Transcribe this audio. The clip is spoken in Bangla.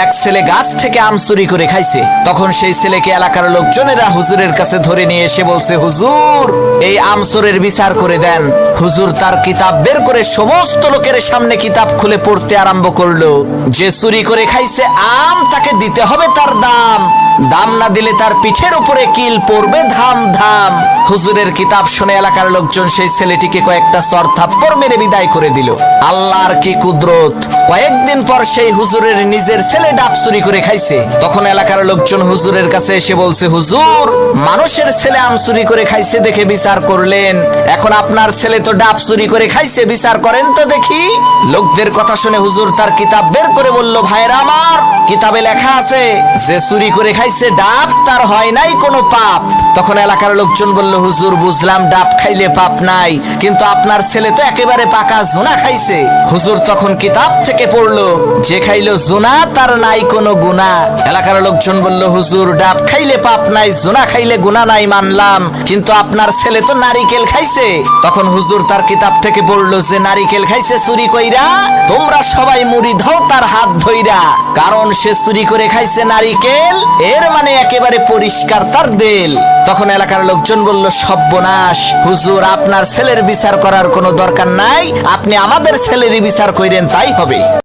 এক ছেলে গাছ থেকে আম চুরি করে খাইছে। তখন সেই ছেলেকে এলাকার লোকজনেরা হুজুরের কাছে ধরে নিয়ে এসে বলছে, হুজুর এই আম চোরের বিচার করে দেন। হুজুর তার কিতাব বের করে সমস্ত লোকের সামনে কিতাব খুলে পড়তে আরম্ভ করলো। যে চুরি করে খাইছে আম তাকে দিতে হবে তার দাম, দাম না দিলে তার পিঠের উপরে কিল পড়বে ধাম ধাম। হুজুরের কিতাব শুনে এলাকার লোকজন সেই ছেলেটিকে কয়েকটা চর থাপ্পড় মেরে বিদায় করে দিল। আল্লাহর কি কুদরত! কয়েকদিন পর সেই হুজুরের নিজের ছেলে ডাব চুরি করে খাইছে। তখন এলাকার লোকজন হুজুরের কাছে এসে বলছে, হুজুর মানুষের ছেলে আম চুরি করে খাইছে দেখে বিচার করলেন, এখন আপনার ছেলে তো ডাব চুরি করে খাইছে, বিচার করেন তো দেখি। লোকদের কথা শুনে হুজুর তার কিতাব বের করে বলল, ভাইরা আমার, কিতাবে লেখা আছে যে চুরি করে খাইছে ডাব তার হয় নাই কোনো পাপ। তখন এলাকার লোকজন বলল, হুজুর বুঝলাম ডাব খাইলে পাপ নাই, কিন্তু আপনার ছেলে তো একেবারে পাকা জুনা খাইছে। হুজুর তখন কিতাব থেকে পড়লো, যে খাইলো জুনা তার নাই কোনো গুনাহ। এলাকার লোকজন বলল, হুজুর ডাব খাইলে পাপ নাই, জুনা খাইলে গুনাহ নাই মানলাম, কিন্তু আপনার ছেলে তো নারিকেল খাইছে। তখন হুজুর তার কিতাব থেকে পড়লো, যে নারিকেল খাইছে চুরি কইরা, তোমরা সবাই মুড়ি দাও তার হাত ধইরা, কারণ সে চুরি করে খাইছে নারিকেল, এর মানে একেবারে পরিষ্কার তার দিল। তখন এলাকার লোকজন বলল, সর্বনাশ, হুজুর আপনার ছেলের বিচার করার কোনো দরকার নাই, আপনি আমাদের ছেলেরই বিচার কইরেন তাই হবে।